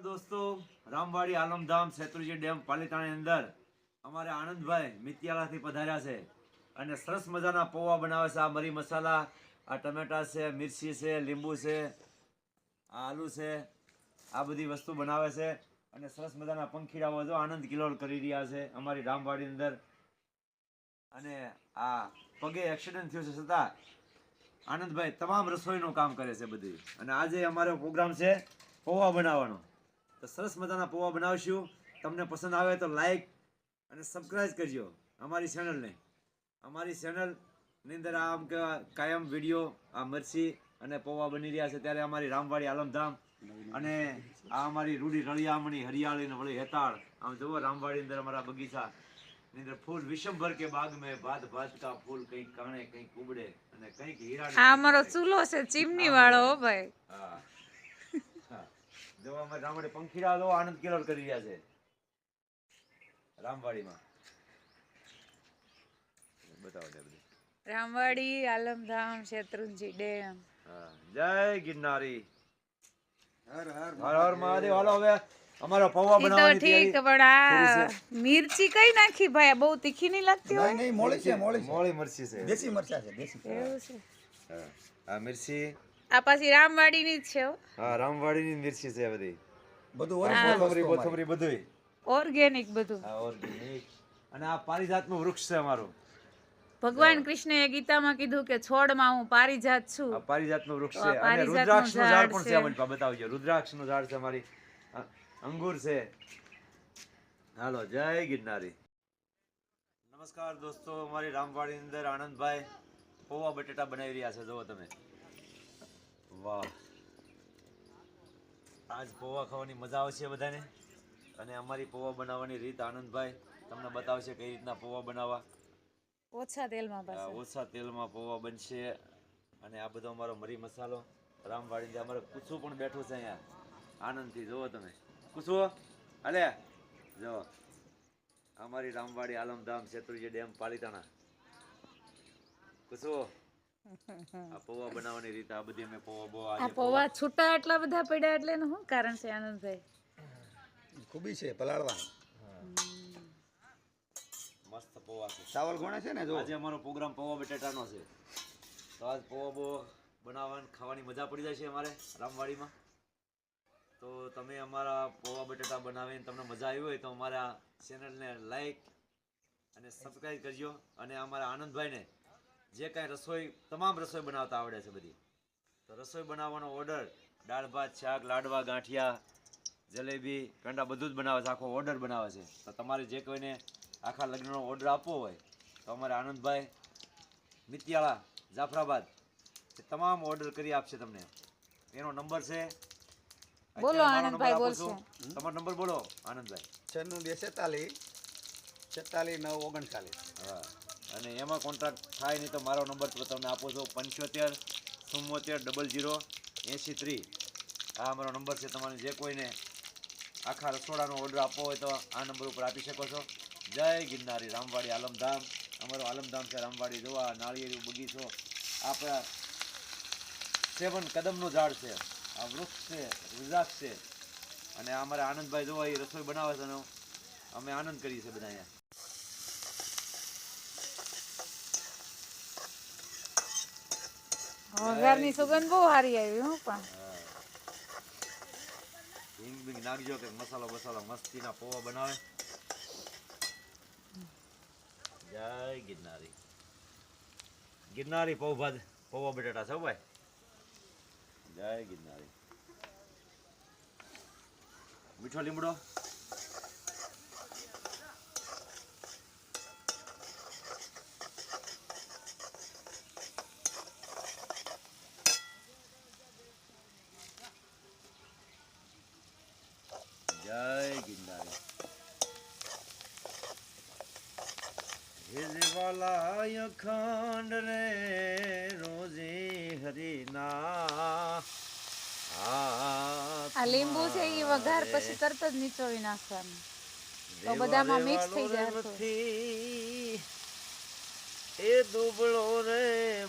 दोस्तों रामवाड़ी आलमधाम શેત્રુંજી ડેમ પાલિતાણાની અંદર અમારે આનંદભાઈ મિત્યાલાથી પધાર્યા છે અને સરસ મજાના પૌવા બનાવે છે. આ મરી મસાલા, આ ટમેટા છે, મિર્ચી છે, લીંબુ છે, આ આલુ છે, આ બધી વસ્તુ બનાવે છે અને સરસ મજાના પંખીડાઓ જો આનંદ કિલોલ કરી રહ્યા છે અમારી રામવાડી અંદર. અને આ પગે એક્સિડન્ટ થયો છે છતાં આનંદભાઈ તમામ રસોઈનું કામ કરે છે બધી. અને આજે અમારો પ્રોગ્રામ છે પૌવા બનાવવાનો. તો સરસ મજાના પૌવા બનાવશું. તમને પસંદ આવે તો લાઈક અને સબસ્ક્રાઈબ કરજો અમારી ચેનલને. અમારી ચેનલની અંદર આમ કે કાયમ વિડીયો આ મરચી અને પૌવા બની રહ્યા છે ત્યારે અમારી રામવાડી આલમધામ અને આ અમારી રૂડી રળિયામણી હરિયાળી ને વળી હેતાળ. આમ જુઓ રામવાડી અંદર અમારા બગીચા ની અંદર ફૂલ વિશંભર કે બાગ में भात भात का फूल कहीं काणे कहीं कुबड़े અને કઈક હીરા. આ અમારો ચૂલો છે ચીમની વાળો હો ભાઈ. હા જો અમે રામવાડી પંખીડા જો આનંદ કિલોલ કરી રહ્યા છે રામવાડીમાં. બતાવો દે બધું. રામવાડી આલમધામ શેત્રુંજી ડેમ. હા જય ગિરનારી. હર હર હર હર મહાદેવ. હાલો હવે અમારો પૌવા ઈ તો બનાવવાની ઠીક તૈયારી. પણ આ મિર્ચી કઈ નાખી ભાઈ? બહુ તીખી નહીં લાગતી હોય? નહીં મોળી છે મોળી મરચી છે. દેશી મરચા છે દેશી. એવું છે. હા આ મિર્ચી. આ પાછી રામવાડીની જ છે હો. હા રામવાડીની મિર્ચી છે બધી. બધું કોથમરી ઓરિજિનલ કોથમરી બધુંય. ઓર્ગેનિક બધું. આ ઓર્ગેનિક. અને આ પારિજાતનું વૃક્ષ છે અમારું. ભગવાન કૃષ્ણએ ગીતામાં કીધું કે છોડમાં હું પારિજાત છું. આ પારિજાતનું વૃક્ષ તો છે આ અને પારિજાતનું રુદ્રાક્ષનું ઝાડ પણ ઝાડ છે. છે. મને બતાવજો. રુદ્રાક્ષનું ઝાડ છે અમારી. અંગુર છે. હાલો જય ગિરનારી. નમસ્કાર દોસ્તો, અમારી રામવાડી અંદર આનંદભાઈ પૌવા બટેટા બનાવી રહ્યા છે. જુઓ તમે. વાહ, આજ પૌવા ખાવાની મજા આવશે બધાને. અને અમારી પૌવા બનાવવાની રીત આનંદભાઈ તમને બતાવશે કઈ રીતના પૌવા બનાવવા. ઓછા તેલમાં આ પાછા. ઓછા તેલમાં પૌવા બનશે. અને આ બધો અમારો મરી મસાલો રામવાડી. અમારે કુસું પણ બેઠું છે અહીંયા આનંદથી. જુઓ તમે કુસું. અલે જો અમારી રામવાડી આલમધામ શેત્રુંજી ડેમ પાલિતાણા. કુસું આ પૌવા બનાવવાની રીત આ બધી અમે પૌવા આ પૌવા છૂટા એટલા બધા પડ્યા એટલે એનું શું કારણ છે આનંદભાઈ? ખૂબી છે પલાળવાની. મસ્ત પૌવા છે. ચાવલ ગોણે છે ને જો. આજે અમારો પ્રોગ્રામ પૌવા બટેટાનો છે. તો આજ પૌવા બહુ બનાવવાની ખાવાની મજા પડી જાય છે અમારે રામવાડીમાં. તો તમે અમારા પૌવા બટેટા બનાવીને તમને મજા આવી હોય તો અમારા ચેનલને લાઈક અને સબસ્ક્રાઈબ કરજો. અને અમારા આનંદભાઈને જે કાંઈ રસોઈ તમામ રસોઈ બનાવતા આવડે છે બધી. તો રસોઈ બનાવવાનો ઓર્ડર દાળ ભાત શાક લાડવા ગાંઠિયા જલેબી પેંડા બધું જ બનાવે છે. આખો ઓર્ડર બનાવે છે. તો તમારે જે કોઈને આખા લગ્નનો ઓર્ડર આપવો હોય તો અમારે આનંદભાઈ મિત્યાળા જાફરાબાદ એ તમામ ઓર્ડર કરી આપશે તમને. એનો નંબર છે. બોલો અત્યારે મારો આનંદભાઈ, નંબર આપું બોલશે. છું. તમારો નંબર બોલો આનંદભાઈ. 96 46 46 9 39. હા અને એમાં કોન્ટ્રાક્ટ થાય નહીં તો મારો નંબર તો તમને આપો છો 75 74 00 83. આ અમારો નંબર છે. તમારે જે કોઈને આખા રસોડાનો ઓર્ડર આપવો હોય તો આ નંબર ઉપર આપી શકો છો. જય ગિરનારી. રામવાડી આલમધામ. અમારો આલમધામ છે રામવાડી. જોવા નાળિયેરી બગીચો. આપણા 7 કદમનું ઝાડ છે. આ વૃક્ષ છે, રુદ્રાક્ષ છે. અને અમારા આનંદભાઈ જોવા એ રસોઈ બનાવે છે અને અમે આનંદ કરીએ છીએ બધા અહીંયા. વઘારની સુગંધ બહુ સારી આવી હું પણ. હિંગ બીંગ નાખજો કે મસાલો બસાલો મસ્તીના પૌવા બનાવે. જય ગિરનારી. ગિરનારી પૌવા બટેટા છે હો ભાઈ. જય ગિરનારી. મીઠો લીમડો. જય ગિરનારી. હિરવાલા અખંડ રે રોજે હરિના. આ લીંબુ છે એ વઘાર પછી તરત જ નીચોવી નાખવાનું તો બધામાં મિક્સ થઈ જાય. એ દુબળો રે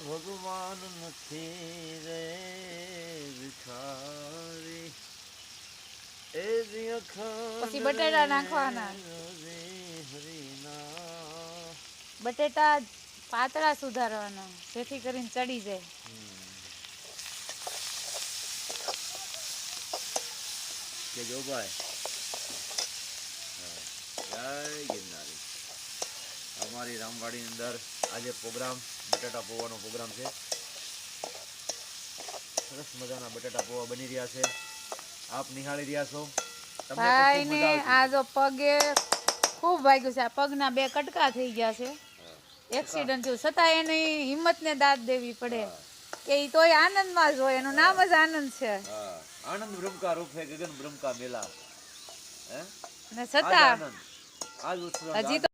ભગવાન નથી રે ભિખારી. એ જી અખંડ પછી બટેટા નાખવાના. હરીના. બટેટા પાતળા સુધારવાના જેથી કરીને ચડી જાય. કે જો ભાઈ જય ગિરનારી. અમારી રામવાડીની અંદર આજે પ્રોગ્રામ બટાટા પૌવાનો પ્રોગ્રામ છે. સરસ મજાના બટાટા પૌવા બની રહ્યા છે. આપ નિહાળી રહ્યા છો. તમને પણ ભાઈ ખૂબ ને મજા આવશે. આ જો પગે ખૂબ વાગ્યું છે. આ પગના 2 કટકા થઈ ગયા છે. એક્સિડન્ટ થયું છતાં એની હિંમતને દાદ દેવી પડે કે ઈ તોય આનંદમાં જ હોય. એનું નામ જ આનંદ છે. હા, આનંદ બ્રહ્મકા રૂપ હે ગગન બ્રહ્મકા મેલા. હે ને આજ છતાં આનંદ, આજ ઉત્સવ, હજી તો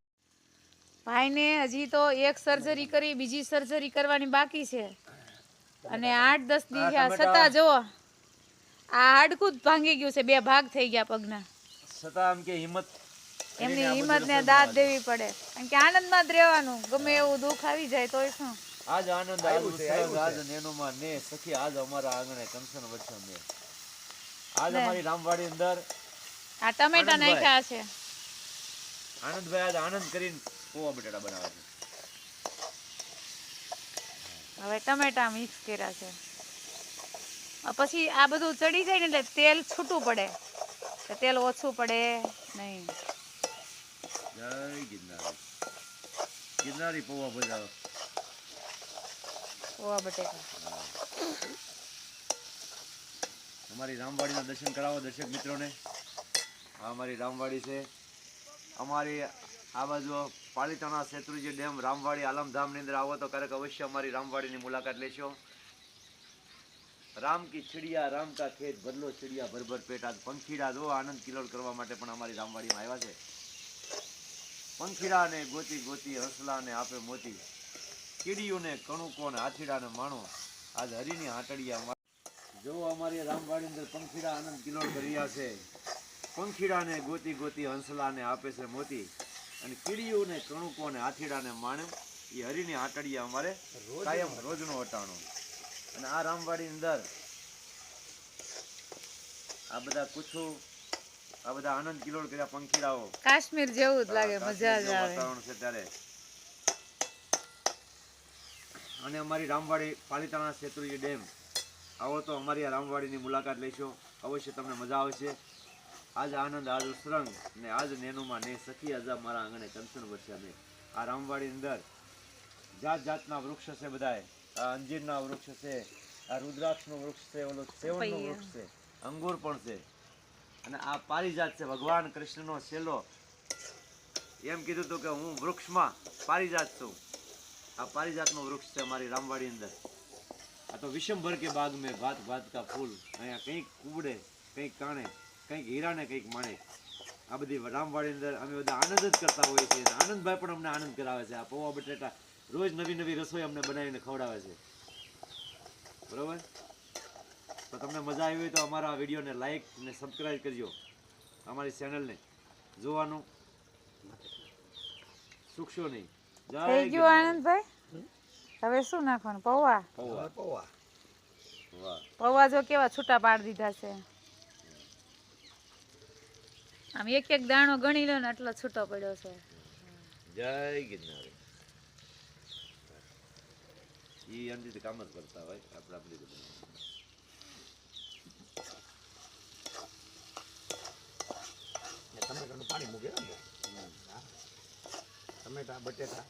ભાઈને હજી તો એક સર્જરી કરી, બીજી સર્જરી કરવાની બાકી છે અને 8-10 દી થયા છતાં જો આ હાડકું જ ભાંગી ગયું છે. 2 ભાગ થઈ ગયા પગના. છતાં આમ કે હિંમત એમની હિંમતને દાદ દેવી પડે કારણ કે આનંદમાં જ રહેવાનું. ગમે એવું દુઃખ આવી જાય તોય શું. આજ આનંદ, આજ ઉત્સવ, આજ નેનુમાં ને સખી, આજ અમારા આંગણે કંસન વચન ને. આજ ને. અમારી રામવાડી અંદર આ ટમેટા આનંદભાઈ. નાખ્યા છે. આનંદભાઈ આજ આનંદ કરીને પૌવા બટાટા બનાવે છે. હવે ટમેટા મિક્સ કર્યા છે. પછી આ બધું ચડી જાય ને એટલે તેલ છૂટું પડે. તો તેલ ઓછું પડે નહીં. જય ગિરનારી. ગિરનારી પૌવા બજાવો. ઓવા બટેકા અમારી રામવાડીના દર્શન કરાવો દર્શક મિત્રોને. આ અમારી રામવાડી છે. અમારી આ બાજુ પાલિતાણા શેત્રુંજી ડેમ રામવાડી આલમધામની અંદર આવો તો ક્યારેક અવશ્ય અમારી રામવાડીની મુલાકાત લેશો. રામ કી ચિડિયા રામ કા ખેત બદલો ચિડિયા ભર ભર પેટ. આજ પંખીડા જો આનંદ કિલોલ કરવા માટે પણ અમારી રામવાડીમાં આવ્યા છે. પંખીડાને ગોતી ગોતી હંસલાને આપે મોતી. કીડીઓને કણુકોને હાથીડાને માણો. આજ હરીની હાટડિયા જો અમારી રામવાડી અંદર પંખીડા આનંદ કિલોલ કરી રહ્યા છે. પંખીડાને ગોતી ગોતી હંસલાને આપે છે મોતી. અને કીડીઓને કણુકોને હાથીડાને માણે. એ હરીની હાટડિયા અમારે કાયમ રોજનો વટાણો. અને આ રામવાડી અંદર આ બધા કુછું, આ બધા આનંદ કિલોલ કર્યા પંખીડાઓ. કાશ્મીર જેવું જ લાગે. મજા જ આવે. વાતાવરણ છે ત્યારે. અને અમારી રામવાડી પાલિતાણા શેત્રુંજી ડેમ આવો તો અમારી આ રામવાડીની મુલાકાત લેશો. અવશ્ય તમને મજા આવશે. આજ આનંદ, આજ ઉસરંગ ને આજ નેનુમાં ને સખી અજા મારા આંગણે કંચન વરસ્યા ને. આ રામવાડી અંદર જાત જાતના વૃક્ષ છે બધાય. આ અંજીરના વૃક્ષ છે, આ રુદ્રાક્ષનું વૃક્ષ છે, ઓલો સેવનનું વૃક્ષ છે, અંગુર પણ છે. અને આ પારિજાત છે. ભગવાન કૃષ્ણનો છેલ્લો એમ કીધું હતું કે હું વૃક્ષમાં પારિજાત છું. આ પારિજાતનું વૃક્ષ છે અમારી રામવાડી અંદર. આ તો વિષમભર કે બાગ મેં ભાત ભાત કા ફૂલ. અહીંયા કંઈક કુબડે, કંઈક કાણે, કંઈક હીરાને કંઈક માણે. આ બધી રામવાડી અંદર અમે બધા આનંદ જ કરતા હોઈએ છીએ. આનંદભાઈ પણ અમને આનંદ કરાવે છે. આ પૌવા બટેટા રોજ નવી નવી રસોઈ અમને બનાવીને ખવડાવે છે. બરોબર? તો તમને મજા આવી હોય તો અમારા આ વિડીયોને લાઈક ને સબસ્ક્રાઈબ કરજો. અમારી ચેનલને જોવાનું ચૂકશો નહીં. જય થઈ ગયું આનંદભાઈ. હવે શું નાખવાનું? પૌવા. પૌવા. પૌવા વાહ. પૌવા જો કેવા છૂટા પાડી દીધા છે. આમ એક એક દાણો ગણી લો ને એટલો છૂટો પડ્યો છે. જય ગિરનારી. ઈ અંદરથી કામ જ કરતા હોય આપણે આપણી રીતે. ટમેટાનું પાણી મૂકે ને હા. ટમેટા બટેટા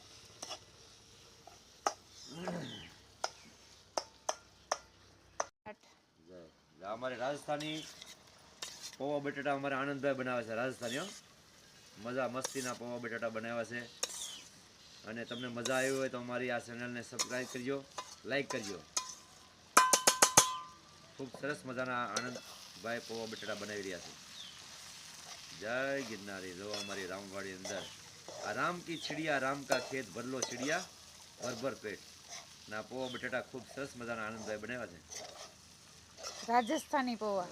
જય. અમારે રાજસ્થાની પૌવા બટેટા અમારે આનંદભાઈ બનાવે છે. રાજસ્થાની હો. મજા મસ્તીના પૌવા બટેટા બનાવ્યા છે. અને તમને મજા આવી હોય તો અમારી આ ચેનલને સબસ્ક્રાઈબ કરજો, લાઈક કરજો. ખૂબ સરસ મજાના આનંદભાઈ પૌવા બટેટા બનાવી રહ્યા છે. જય ગિરનારી. જો અમારી રામવાડી અંદર આ રામ કી ચિડિયા રામ કા ખેત ભરલો ચિડિયા ભરભર પેટ. ના પૌવા બટેટા ખૂબ સરસ મજાના આનંદભાઈ બનાવ્યા છે. રાજસ્થાની પૌવા.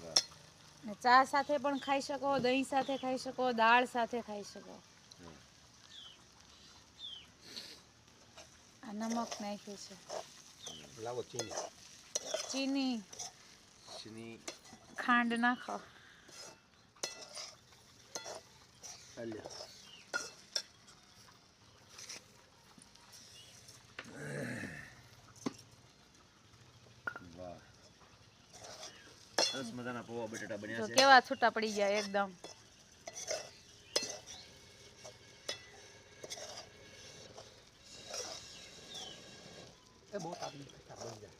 વાહ. ને ચા સાથે પણ ખાઈ શકો, દહીં સાથે ખાઈ શકો, દાળ સાથે ખાઈ શકો. આ નમક નાખ્યું છે. લાવો ચીની ચીની ચીની ખાંડ નાખો. અલ્યા વાહ, સરસ મજાના પૌવા બટેટા તો બન્યા છે. કેવા છૂટા પડી ગયા એકદમ. એ બહુ તાપી બની જાય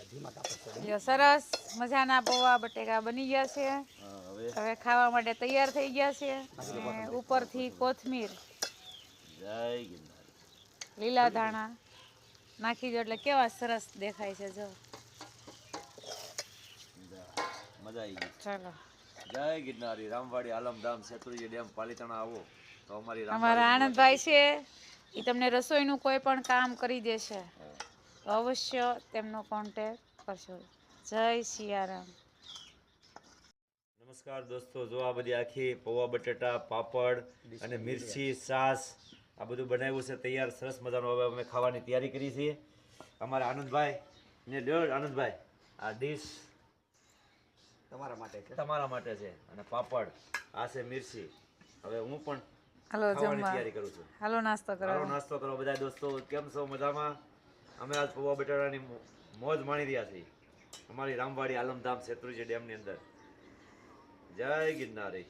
ધીમા તાપે ચડે જો સરસ મજાના પૌવા બટેકા બની ગયા છે. હા, હવે હવે ખાવા માટે તૈયાર થઈ ગયા છે. અને ઉપરથી કોથમીર, જય ગિરનાર. લીલા ધાણા નાખી દો એટલે કેવા સરસ દેખાય છે. જો મજા આવી ગઈ. ચાલો, જય ગિરનારી. રામવાડી આલમધામ સેતુજી ડેમ પાલિતાણા આવો તો અમારી અમારા આનંદભાઈ છે એ તમને રસોઈનું કોઈ પણ કામ કરી દેશે. તો અવશ્ય તેમનો કોન્ટેક્ટ કરશો. જય સિયારામ. નમસ્કાર દોસ્તો, જો આ બધી આખી પૌવા બટેટા, પાપડ અને મિર્ચી, છાશ આ બધું બનાવ્યું છે તૈયાર સરસ મજાનું. હવે અમે ખાવાની તૈયારી કરી છીએ. અમારા આનંદભાઈ ને લ્યો આનંદભાઈ, આ ડીશ તમારા માટે છે તમારા માટે છે. અને પાપડ આ છે મિર્ચી. હવે હું પણ હાલો ખાવાની જમવા, તૈયારી કરું છું. હાલો નાસ્તો સારો કરો. નાસ્તો કરો બધા દોસ્તો. કેમ છો? મજામાં? અમે આજ પૌવા બટેટાની મોજ માણી રહ્યા છીએ અમારી રામવાડી આલમધામ શેત્રુંજી ડેમની અંદર. જય ગિરનારી.